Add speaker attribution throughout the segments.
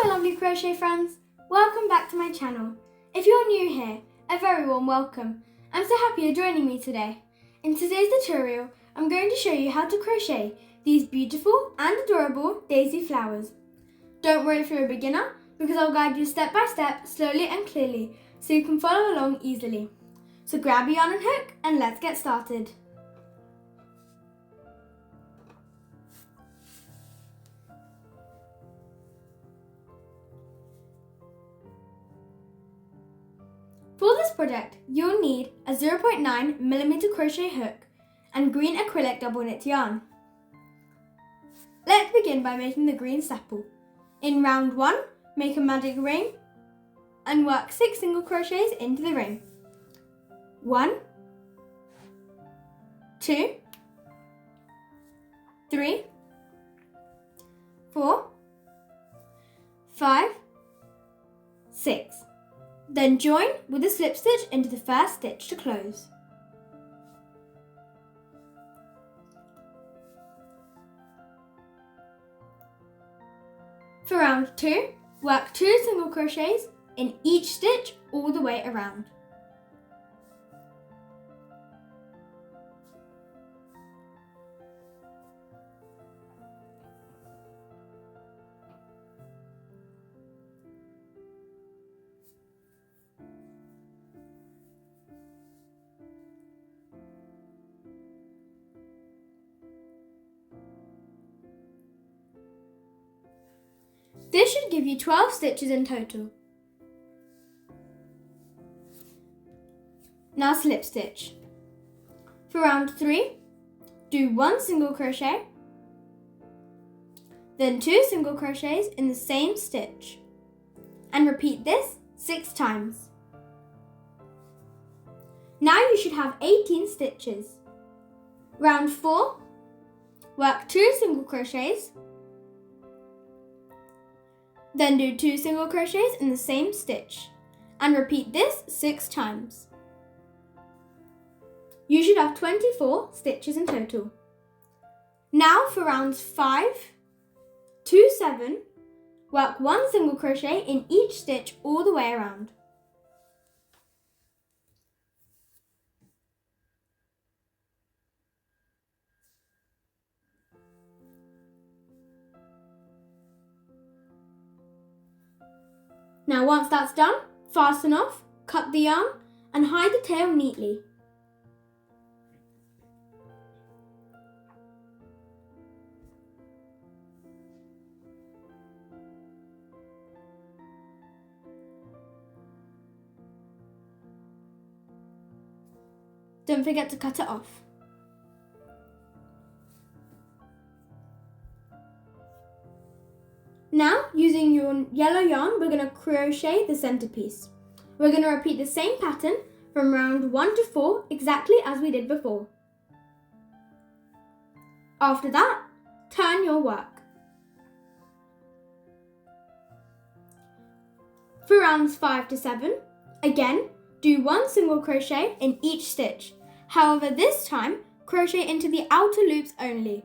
Speaker 1: Hello my lovely crochet friends, welcome back to my channel. If you're new here, a very warm welcome. I'm so happy you're joining me today. In today's tutorial, I'm going to show you how to crochet these beautiful and adorable daisy flowers. Don't worry if you're a beginner, because I'll guide you step by step, slowly and clearly, so you can follow along easily. So grab your yarn and hook and let's get started. For this project, you'll need a 0.9mm crochet hook and green acrylic double knit yarn. Let's begin by making the green sepal. In round 1, make a magic ring and work 6 single crochets into the ring. 1, 2, 3, 4, 5, 6. Then join with a slip stitch into the first stitch to close. For round 2, work 2 single crochets in each stitch all the way around. This should give you 12 stitches in total. Now slip stitch. For round 3, do 1 single crochet, then 2 single crochets in the same stitch, and repeat this 6 times. Now you should have 18 stitches. Round 4, work 2 single crochets, then do 2 single crochets in the same stitch and repeat this 6 times. You should have 24 stitches in total. Now for rounds 5 to 7, work 1 single crochet in each stitch all the way around. Now once that's done, fasten off, cut the yarn and hide the tail neatly. Don't forget to cut it off. Now, using your yellow yarn, we're going to crochet the centerpiece. We're going to repeat the same pattern from round 1 to 4, exactly as we did before. After that, turn your work. For rounds 5 to 7, again, do 1 single crochet in each stitch. However, this time, crochet into the outer loops only,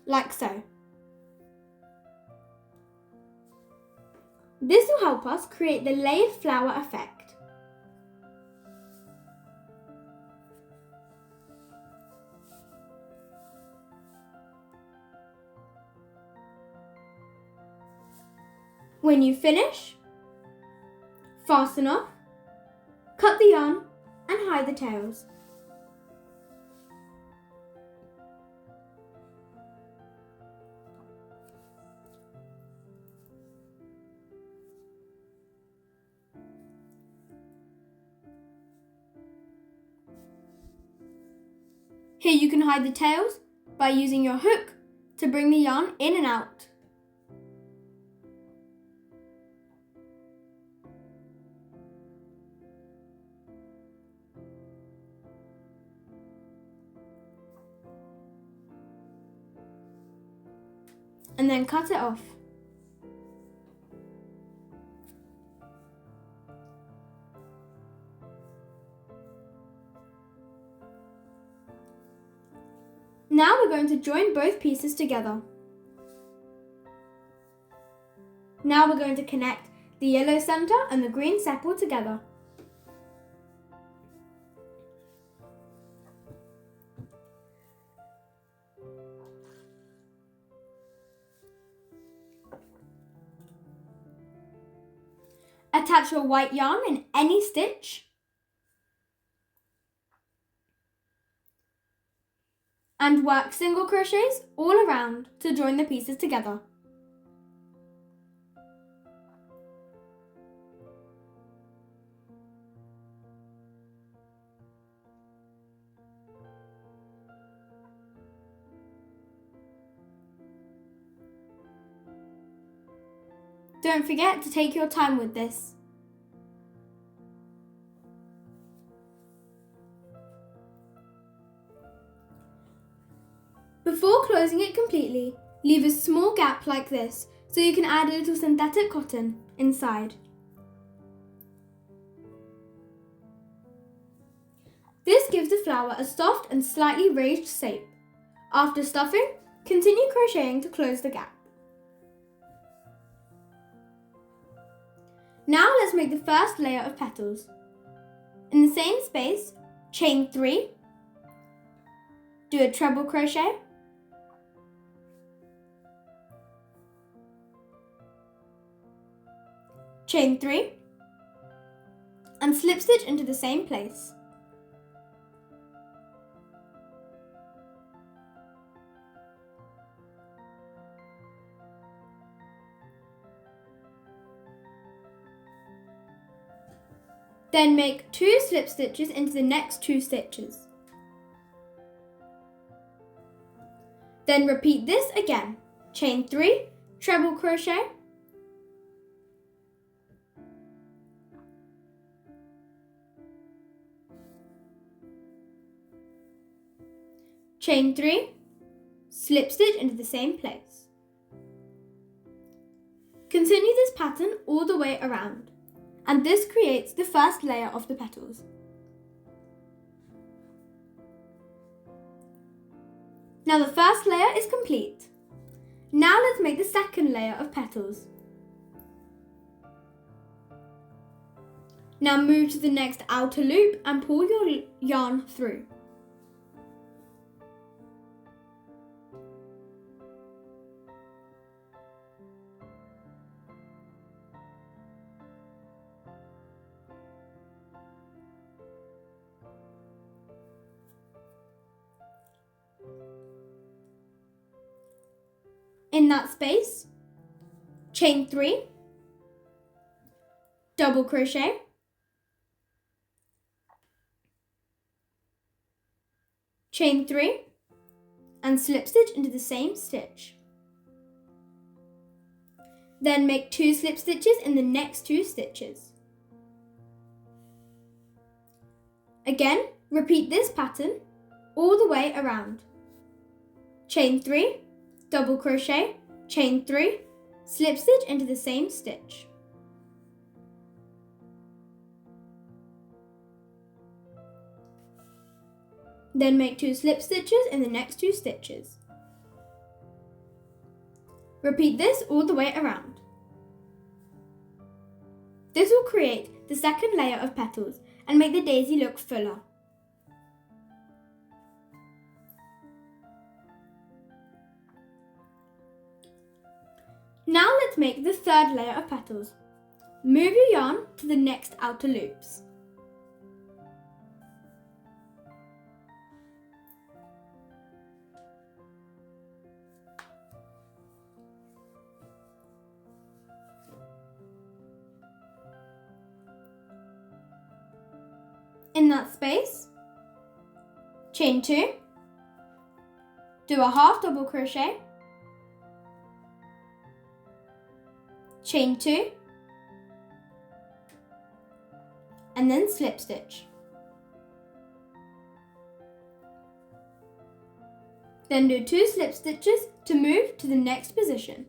Speaker 1: like so. This will help us create the layered flower effect. When you finish, fasten off, cut the yarn and hide the tails. Here you can hide the tails by using your hook to bring the yarn in and out. And then cut it off. Now we're going to join both pieces together. Now we're going to connect the yellow centre and the green sepal together. Attach your white yarn in any stitch and work single crochets all around to join the pieces together. Don't forget to take your time with this. Before closing it completely, leave a small gap like this so you can add a little synthetic cotton inside. This gives the flower a soft and slightly raised shape. After stuffing, continue crocheting to close the gap. Now let's make the first layer of petals. In the same space, chain 3, do a treble crochet, chain 3, and slip stitch into the same place. Then make 2 slip stitches into the next 2 stitches. Then repeat this again. Chain 3, treble crochet, chain 3, slip stitch into the same place. Continue this pattern all the way around, and this creates the first layer of the petals. Now the first layer is complete. Now let's make the second layer of petals. Now move to the next outer loop and pull your yarn through. In that space, chain 3, double crochet, chain 3, and slip stitch into the same stitch. Then make 2 slip stitches in the next 2 stitches. Again, repeat this pattern all the way around. Chain 3, double crochet, chain 3, slip stitch into the same stitch. Then make 2 slip stitches in the next 2 stitches. Repeat this all the way around. This will create the second layer of petals and make the daisy look fuller. Now let's make the third layer of petals. Move your yarn to the next outer loops. In that space, chain 2, do a half double crochet, chain 2, and then slip stitch. Then do 2 slip stitches to move to the next position.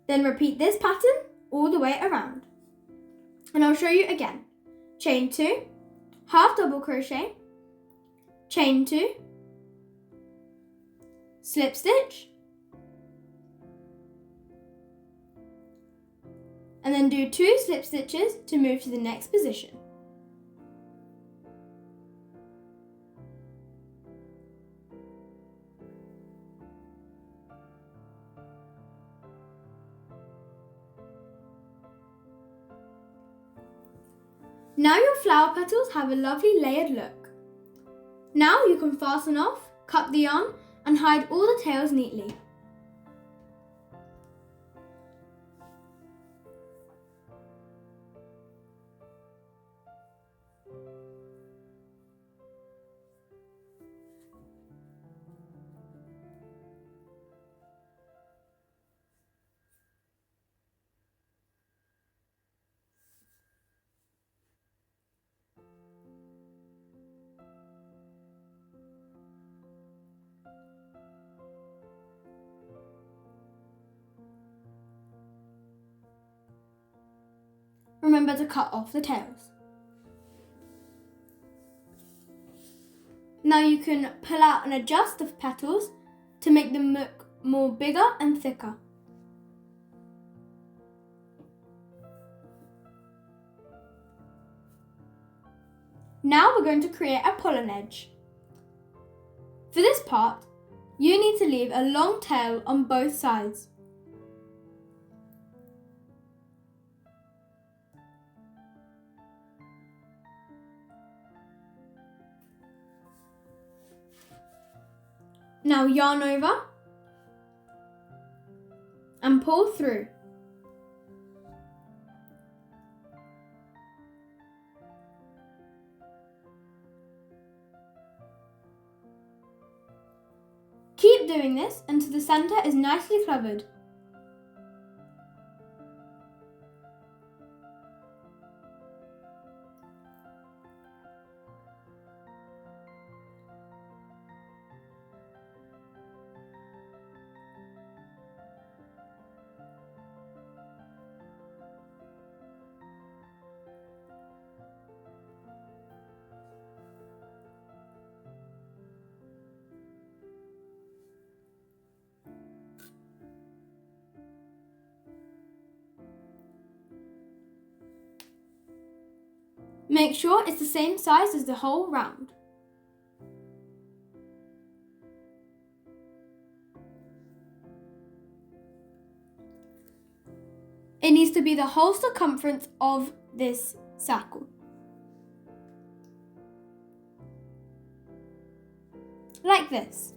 Speaker 1: Then repeat this pattern all the way around. And I'll show you again. Chain 2, half double crochet, chain 2, slip stitch, and then do 2 slip stitches to move to the next position. Now your flower petals have a lovely layered look. Now you can fasten off, cut the yarn and hide all the tails neatly. Remember to cut off the tails. Now you can pull out and adjust the petals to make them look more bigger and thicker. Now we're going to create a pollen edge. For this part, you need to leave a long tail on both sides. Now yarn over and pull through. Keep doing this until the centre is nicely covered. Make sure it's the same size as the whole round. It needs to be the whole circumference of this circle. Like this.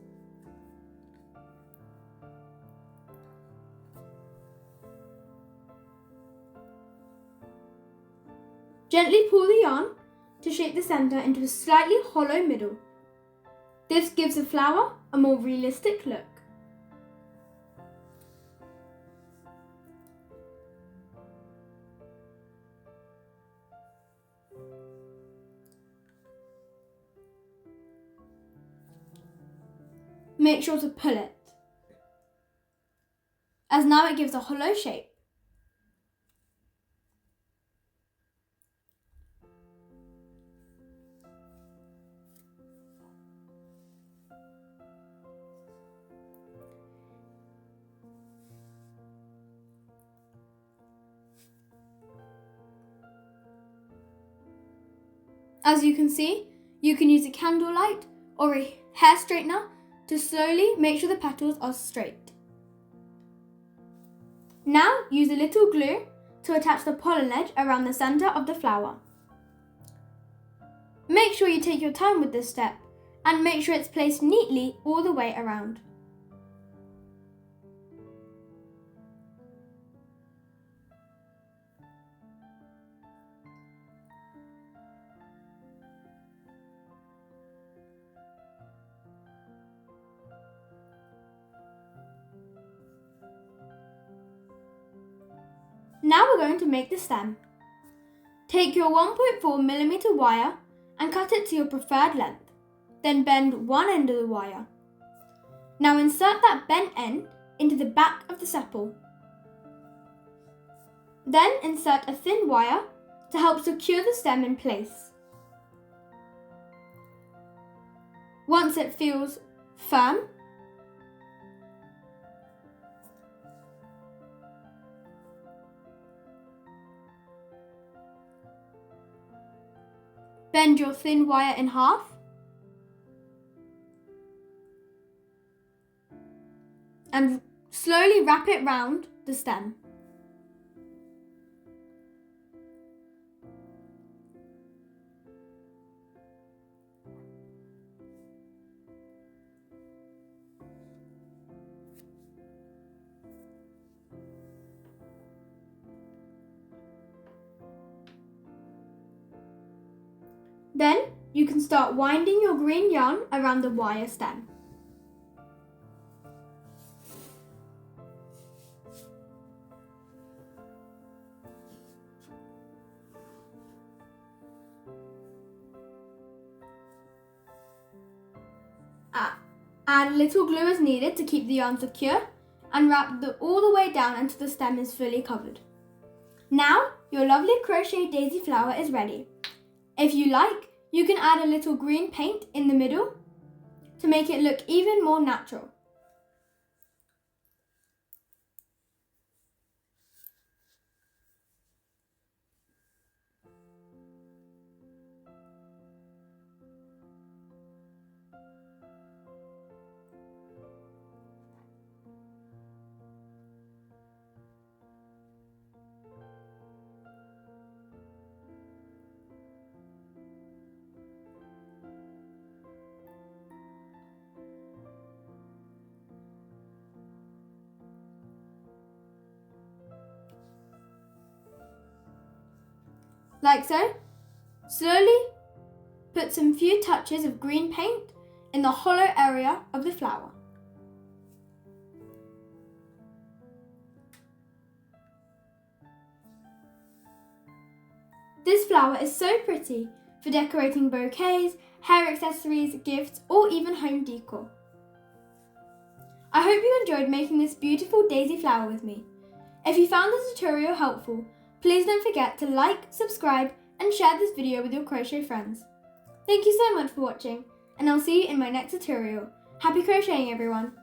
Speaker 1: Gently pull the yarn to shape the centre into a slightly hollow middle. This gives the flower a more realistic look. Make sure to pull it, as now it gives a hollow shape. As you can see, you can use a candle light or a hair straightener to slowly make sure the petals are straight. Now use a little glue to attach the pollen edge around the centre of the flower. Make sure you take your time with this step and make sure it's placed neatly all the way around. Now we're going to make the stem. Take your 1.4mm wire and cut it to your preferred length. Then bend one end of the wire. Now insert that bent end into the back of the sepal. Then insert a thin wire to help secure the stem in place. Once it feels firm, Bend your thin wire in half. And slowly wrap it round the stem. Then you can start winding your green yarn around the wire stem. Add a little glue as needed to keep the yarn secure and wrap all the way down until the stem is fully covered. Now your lovely crochet daisy flower is ready. If you like, you can add a little green paint in the middle to make it look even more natural. Like so. Slowly put some few touches of green paint in the hollow area of the flower. This flower is so pretty for decorating bouquets, hair accessories, gifts, or even home decor. I hope you enjoyed making this beautiful daisy flower with me. If you found this tutorial helpful, please don't forget to like, subscribe, and share this video with your crochet friends. Thank you so much for watching, and I'll see you in my next tutorial. Happy crocheting, everyone!